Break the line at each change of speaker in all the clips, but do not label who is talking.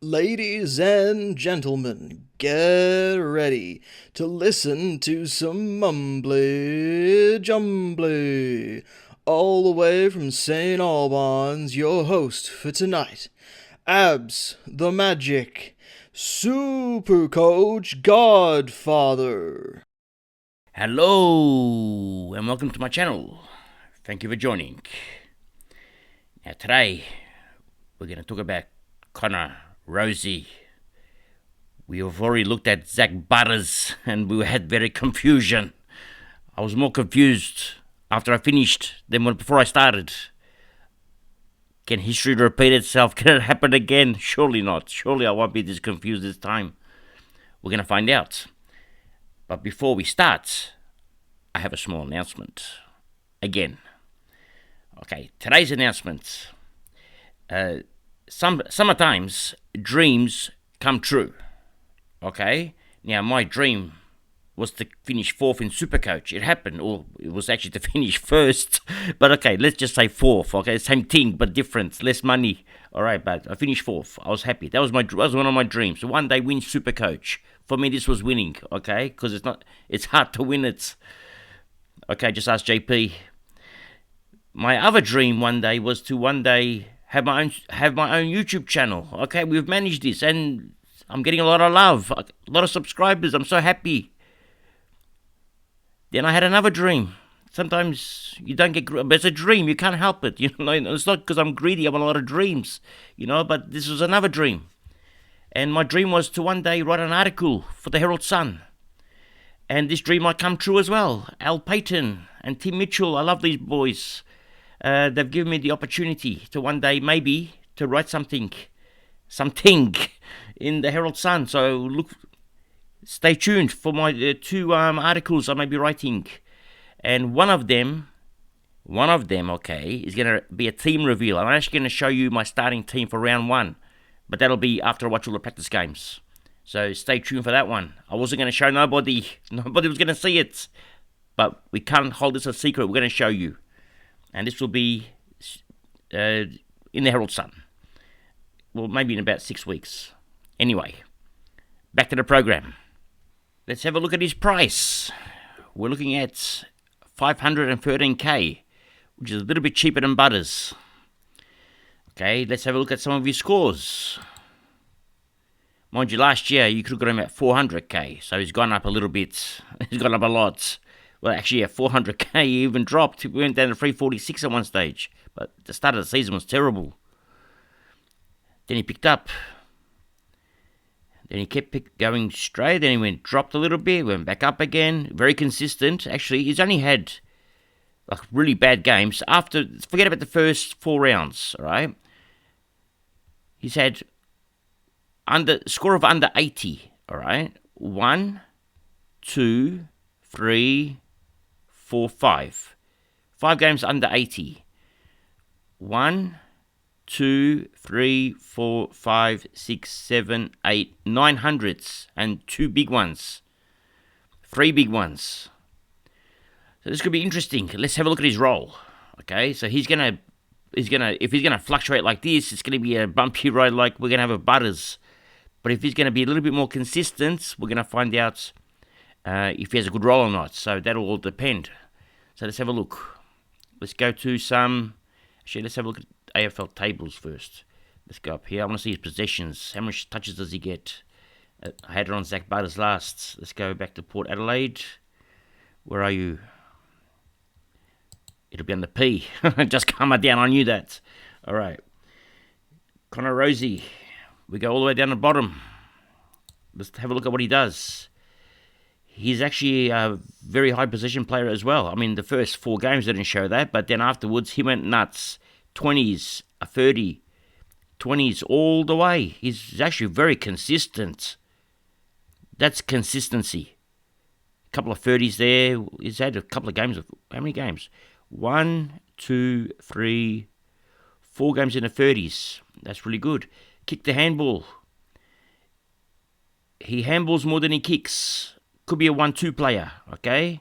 Ladies and gentlemen, get ready to listen to some mumbly jumbly. All the way from St. Albans, your host for tonight, Abs the Magic, Supercoach Godfather.
Hello and welcome to my channel. Thank you for joining. Now today we're going to talk about Connor Rozee. We have already looked at Zach Butters and we had very confusion. I was more confused after I finished than before I started. Can history repeat itself? Can it happen again? Surely not. Surely I won't be this confused this time. We're going to find out. But before we start, I have a small announcement. Again. Okay, today's announcement. Sometimes dreams come true. Okay? Now, my dream was to finish fourth in Supercoach. It happened, or it was actually to finish first. But okay, let's just say fourth. Okay, same thing, but different. Less money. All right, but I finished fourth. I was happy. That was one of my dreams. So one day win Supercoach. For me, this was winning. Okay, because it's hard to win it. Okay, just ask JP. My other dream one day was to have my own YouTube channel. Okay, we've managed this, and I'm getting a lot of love, a lot of subscribers. I'm so happy. Then I had another dream. Sometimes you don't get, but it's a dream. You can't help it. You know, it's not because I'm greedy. I have a lot of dreams. You know, but this was another dream, and my dream was to one day write an article for the Herald Sun. And this dream might come true as well. Al Payton and Tim Mitchell. I love these boys. They've given me the opportunity to one day maybe to write something in the Herald Sun. So stay tuned for my two articles I may be writing, and one of them, okay, is going to be a team reveal. I'm actually going to show you my starting team for round one, but that'll be after I watch all the practice games. So stay tuned for that one. I wasn't going to show nobody. Nobody was going to see it, but we can't hold this a secret. We're going to show you. And this will be in the Herald Sun. Well, maybe in about 6 weeks. Anyway, back to the program. Let's have a look at his price. We're looking at 513k, which is a little bit cheaper than Butters. Okay, let's have a look at some of his scores. Mind you, last year you could have got him at 400k, so he's gone up a little bit. He's gone up a lot. Well, actually, at 400k, he even dropped. We went down to 346 at one stage. But the start of the season was terrible. Then he picked up. Then he kept going straight. Then he dropped a little bit, went back up again. Very consistent. Actually, he's only had really bad games. Forget about the first 4 rounds, all right? He's had score of under 80, all right? 1, 2, 3, 4, 5. 5 games under 80. 1, 2, 3, 4, 5, 6, 7, 8, 9 hundreds, and 2 big ones. 3 big ones. So this could be interesting. Let's have a look at his role. Okay, so if he's gonna fluctuate like this, it's gonna be a bumpy ride like we're gonna have a Butters. But if he's gonna be a little bit more consistent, we're gonna find out if he has a good role or not. So that'll all depend. So let's have a look. Let's go to let's have a look at AFL tables first. Let's go up here. I want to see his possessions. How much touches does he get? I had it on Zach Butters last. Let's go back to Port Adelaide. Where are you? It'll be on the P. Just come down. I knew that. All right. Connor Rozee. We go all the way down the bottom. Let's have a look at what he does. He's actually a very high possession player as well. I mean, the first 4 games didn't show that, but then afterwards he went nuts. 20s, a 30, 20s all the way. He's actually very consistent. That's consistency. A couple of 30s there. He's had a couple of games. How many games? 1, 2, 3, 4 games in the 30s. That's really good. Kick the handball. He handballs more than he kicks. Could be a 1-2 player, okay?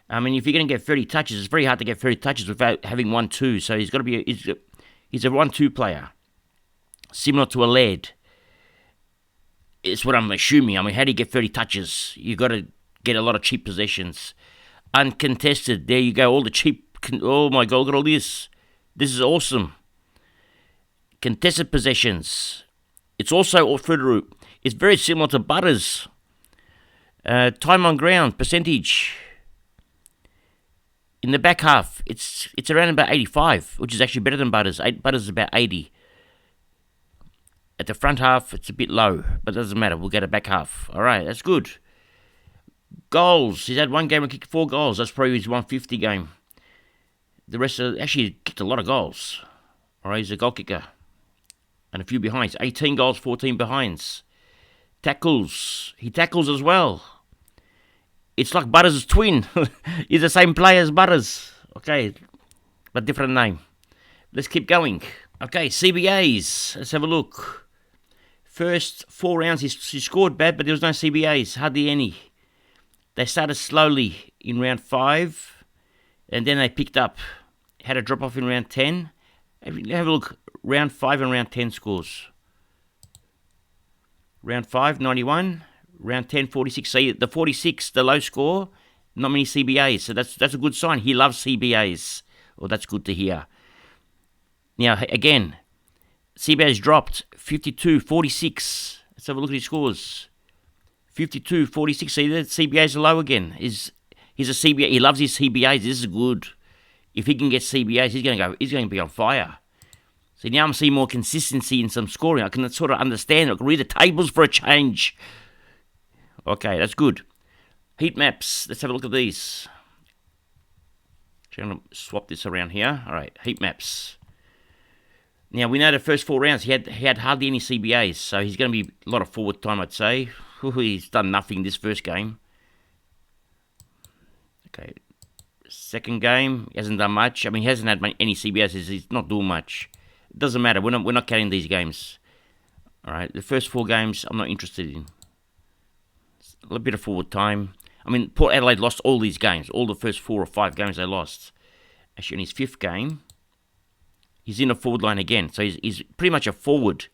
I mean, if you're going to get 30 touches, it's very hard to get 30 touches without having 1-2. So he's got to be he's a 1-2 player, similar to a lead. It's what I'm assuming. I mean, how do you get 30 touches? You got to get a lot of cheap possessions. Uncontested. There you go. All the cheap. Oh my God! Look at all this. This is awesome. Contested possessions. It's also further. It's very similar to Butters. Time on ground percentage. In the back half, it's around about 85, which is actually better than Butters. Butters is about 80. At the front half, it's a bit low, but it doesn't matter. We'll get a back half. All right, that's good. Goals. He's had one game and kicked 4 goals. That's probably his 150 game. The rest of actually he kicked a lot of goals. All right, he's a goal kicker. And a few behinds. 18 goals, 14 behinds. Tackles. He tackles as well. It's like Butters' twin. He's the same player as Butters. Okay, but different name. Let's keep going. Okay, CBAs. Let's have a look. First 4 rounds, he scored bad, but there was no CBAs. Hardly any. They started slowly in round 5, and then they picked up. Had a drop off in round 10. Have a look. Round 5 and round 10 scores. Round 5, 91. Round 10, 46. So the 46, the low score, not many CBAs. So that's a good sign. He loves CBAs. Well, that's good to hear. Now, again, CBAs dropped 52, 46. Let's have a look at his scores. 52, 46. See, the CBAs are low again. He's a CBA. He loves his CBAs. This is good. If he can get CBAs, he's going to be on fire. So now I'm seeing more consistency in some scoring. I can sort of understand. I can read the tables for a change. Okay, that's good. Heat maps. Let's have a look at these. I'm going to swap this around here. All right, heat maps. Now, we know the first 4 rounds, he had hardly any CBAs, so he's going to be a lot of forward time, I'd say. He's done nothing this first game. Okay, second game, he hasn't done much. I mean, he hasn't had any CBAs, he's not doing much. It doesn't matter, we're not counting these games. All right, the first 4 games, I'm not interested in. A little bit of forward time. I mean, Port Adelaide lost all these games. All the first 4 or 5 games they lost. Actually, in his 5th game, he's in a forward line again. So he's pretty much a forward.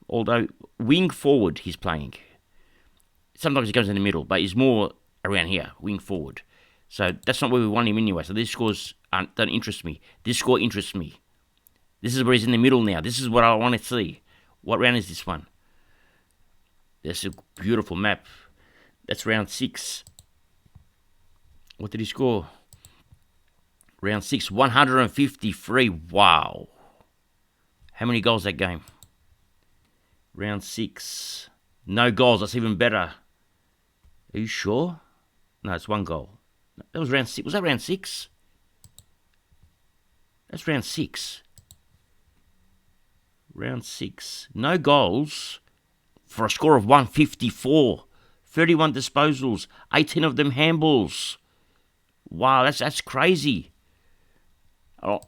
Although, wing forward he's playing. Sometimes he goes in the middle, but he's more around here, wing forward. So that's not where we want him anyway. So these scores don't interest me. This score interests me. This is where he's in the middle now. This is what I want to see. What round is this one? That's a beautiful map. That's round 6. What did he score? Round 6, 153. Wow. How many goals that game? Round 6. No goals. That's even better. Are you sure? No, it's 1 goal. That was round 6. Was that round 6? That's round 6. Round 6. No goals for a score of 154. 31 disposals. 18 of them handballs. Wow, that's crazy. Oh,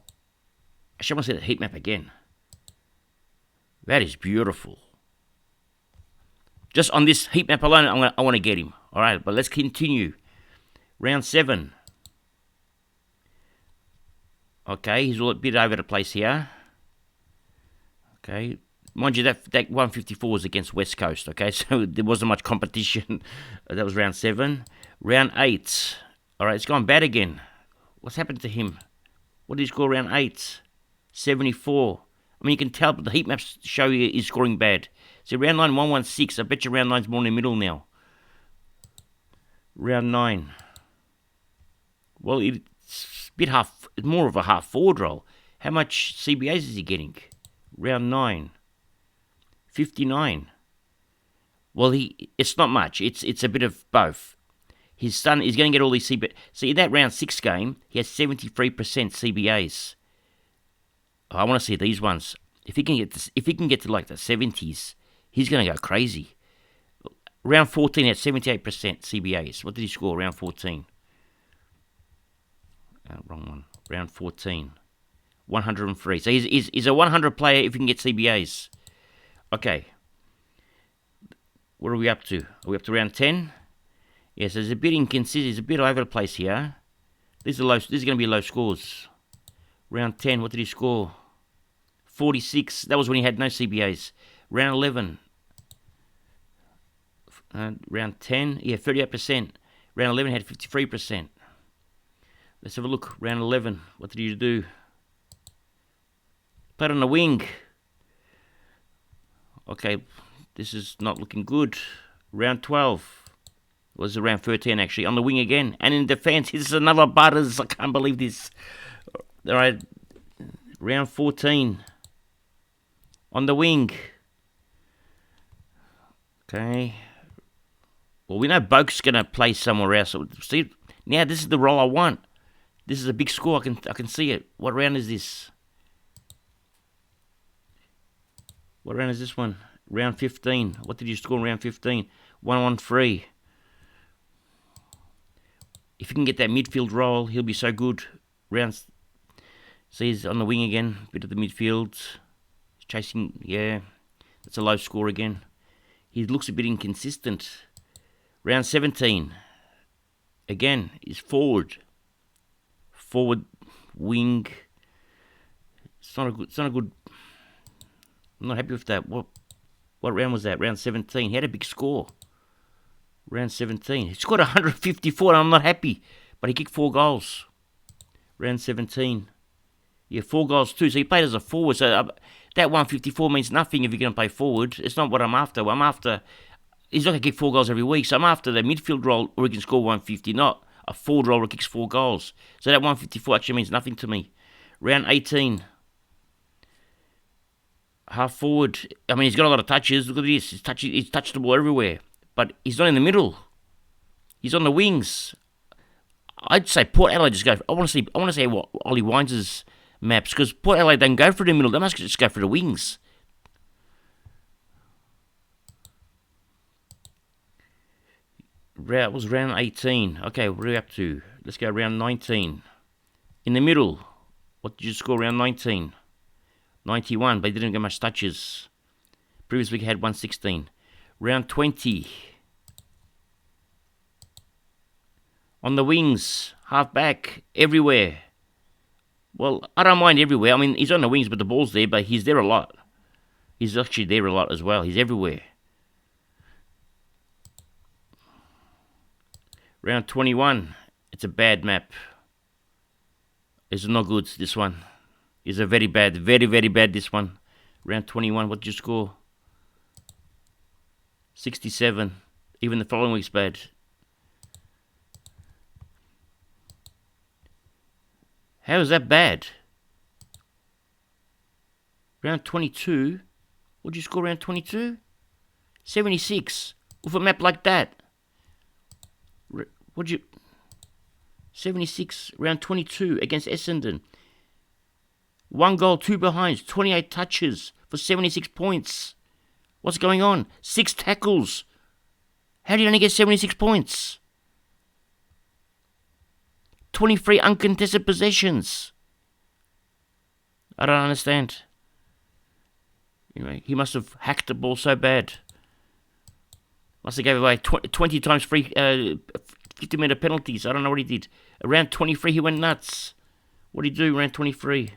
I should want to see the heat map again. That is beautiful. Just on this heat map alone, I want to get him. All right, but let's continue. Round 7. Okay, he's a bit over the place here. Okay, mind you, that 154 was against West Coast. Okay, so there wasn't much competition. That was round 7. Round 8. All right, it's gone bad again. What's happened to him? What did he score round 8? 74. I mean, you can tell, but the heat maps show you he's scoring bad. So round 9, 116. I bet you round 9's more in the middle now. Round 9. Well, it's a bit more of a half forward role. How much CBAs is he getting? Round 9. 59. Well, it's not much. It's a bit of both. His son is going to get all these CBAs. See, in that round 6 game, he has 73% CBAs. Oh, I want to see these ones. If he can get to like the 70s, he's going to go crazy. Round 14 he had 78% CBAs. What did he score? Round 14. Wrong one. Round 14. 103. So he's a 100 player if he can get CBAs. Okay. What are we up to? Are we up to round 10? Yes, there's a bit inconsistent. There's a bit all over the place here. These are going to be low scores. Round 10, what did he score? 46. That was when he had no CBAs. Round 11. Round 10, 38%. Round 11 had 53%. Let's have a look. Round 11, what did you do? Played on the wing. Okay, this is not looking good. Round 12 was around 13 actually. On the wing again. And in defence, this is another Butters. I can't believe this. All right, round 14. On the wing. Okay. Well, we know Boke's going to play somewhere else. So, see, now this is the role I want. This is a big score. I can see it. What round is this? What round is this one? Round 15. What did you score in round 15? 1-1-3. If he can get that midfield role, he'll be so good. See, he's on the wing again. Bit of the midfield. He's chasing, yeah. That's a low score again. He looks a bit inconsistent. Round 17. Again, he's forward. Forward wing. It's not a good. I'm not happy with that. What round was that? Round 17. He had a big score. Round 17. He scored 154 and I'm not happy. But he kicked 4 goals. Round 17. Yeah, 4 goals too. So he played as a forward. So that 154 means nothing if you're going to play forward. It's not what I'm after. He's not going to kick 4 goals every week. So I'm after the midfield role where he can score 150, not a forward role where he kicks 4 goals. So that 154 actually means nothing to me. Round 18. Half forward. I mean, he's got a lot of touches. Look at this. He's touched the ball everywhere. But he's not in the middle. He's on the wings. I'd say Port Adelaide just go. I want to see what Ollie Wines' maps, because Port Adelaide don't go for the middle. They must just go for the wings. It was round 18. Okay, what are we up to? Let's go round 19. In the middle. What did you score round 19? 91, but he didn't get much touches. Previous week he had 116. Round 20. On the wings, half back, everywhere. Well, I don't mind everywhere. I mean, he's on the wings, but the ball's there, but he's there a lot. He's actually there a lot as well. He's everywhere. Round 21. It's a bad map. It's not good, this one. It's a very bad, very bad, this one. Round 21, what did you score? 67. Even the following week's bad. How is that bad? Round 22. What did you score round 22? 76. With a map like that. What'd you... 76. Round 22 against Essendon. 1 goal, 2 behinds, 28 touches for 76 points. What's going on? 6 tackles. How did you only get 76 points? 23 uncontested possessions. I don't understand. Anyway, he must have hacked the ball so bad. Must have gave away 20 times free 50-metre penalties. I don't know what he did. Around 23, he went nuts. What did he do around 23?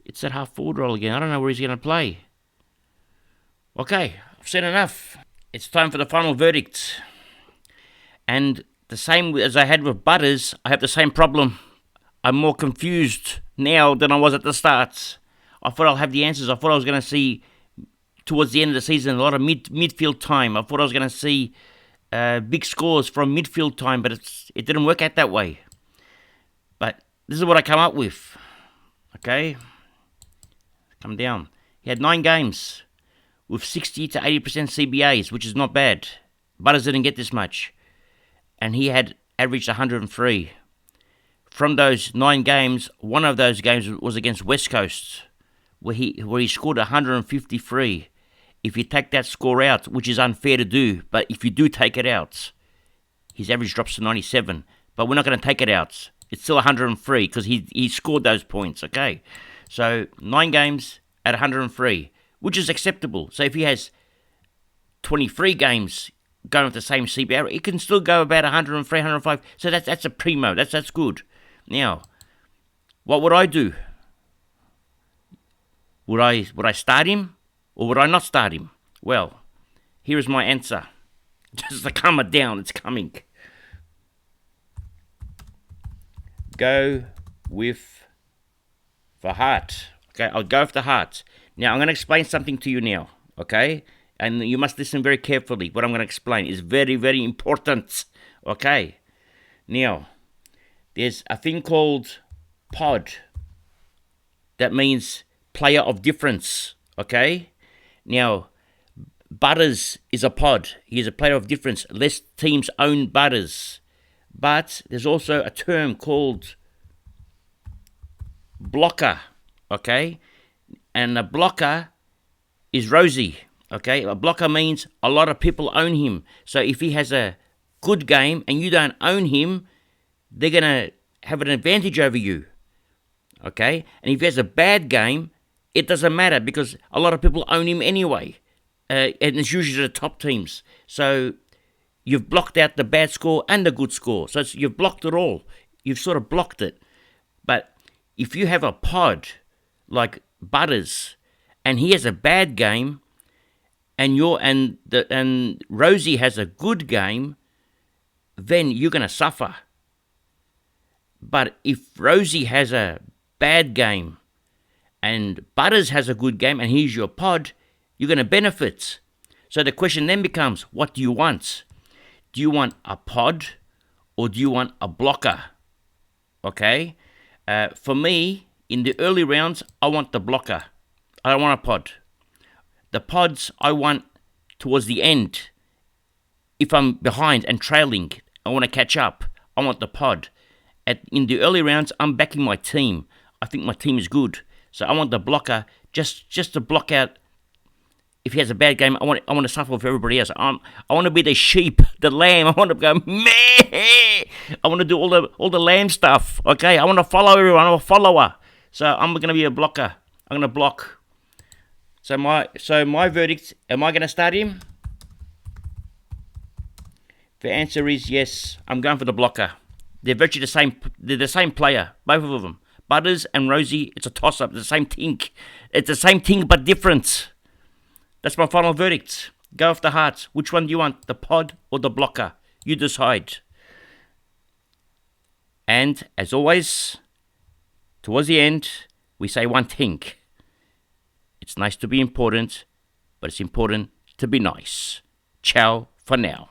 It's that half forward role again. I don't know where he's going to play. Okay, I've said enough. It's time for the final verdict. And the same as I had with Butters, I have the same problem. I'm more confused now than I was at the start. I thought I'll have the answers. I thought I was going to see, towards the end of the season, a lot of midfield time. I thought I was going to see big scores from midfield time, but it didn't work out that way. But this is what I come up with. Okay? Come down. He had 9 games with 60 to 80% CBAs, which is not bad. Butters didn't get this much. And he had averaged 103. From those 9 games, one of those games was against West Coast, where he scored 153. If you take that score out, which is unfair to do, but if you do take it out, his average drops to 97. But we're not going to take it out. It's still 103 because he scored those points, okay? So 9 games at 103, which is acceptable. So if he has 23 games going with the same CBA, it can still go about 103, 105. So that's a primo. That's good. Now, what would I do? Would I start him or would I not start him? Well, here is my answer. Just to calm it down, it's coming. Go with the heart. Okay, I'll go with the heart. Now, I'm going to explain something to you now, okay? And you must listen very carefully. What I'm going to explain is very, very important, okay? Now, there's a thing called pod. That means player of difference, okay? Now, Butters is a pod. He is a player of difference. Less teams own Butters. But there's also a term called blocker, okay? And a blocker is Rozee, okay? A blocker means a lot of people own him. So if he has a good game and you don't own him, they're going to have an advantage over you, okay? And if he has a bad game, it doesn't matter because a lot of people own him anyway. And it's usually the top teams. So you've blocked out the bad score and the good score. So you've blocked it all. You've sort of blocked it. But if you have a pod like Butters and he has a bad game and Rozee has a good game, then you're going to suffer. But if Rozee has a bad game and Butters has a good game and he's your pod, you're going to benefit. So the question then becomes, what do you want? Do you want a pod or do you want a blocker? Okay? For me, in the early rounds, I want the blocker. I don't want a pod. The pods I want towards the end. If I'm behind and trailing, I want to catch up. I want the pod. In the early rounds, I'm backing my team. I think my team is good. So I want the blocker just to block out. If he has a bad game, I want to suffer with everybody else. I want to be the sheep, the lamb. I want to go meh. I want to do all the lamb stuff. Okay, I want to follow everyone. I'm a follower. So I'm going to be a blocker. I'm going to block. So my verdict. Am I going to start him? The answer is yes. I'm going for the blocker. They're virtually the same. They're the same player, both of them. Butters and Rozee. It's a toss-up. It's the same thing. It's the same thing but different. That's my final verdict. Go off the heart. Which one do you want? The pod or the blocker? You decide. And, as always, towards the end, we say one thing. It's nice to be important, but it's important to be nice. Ciao for now.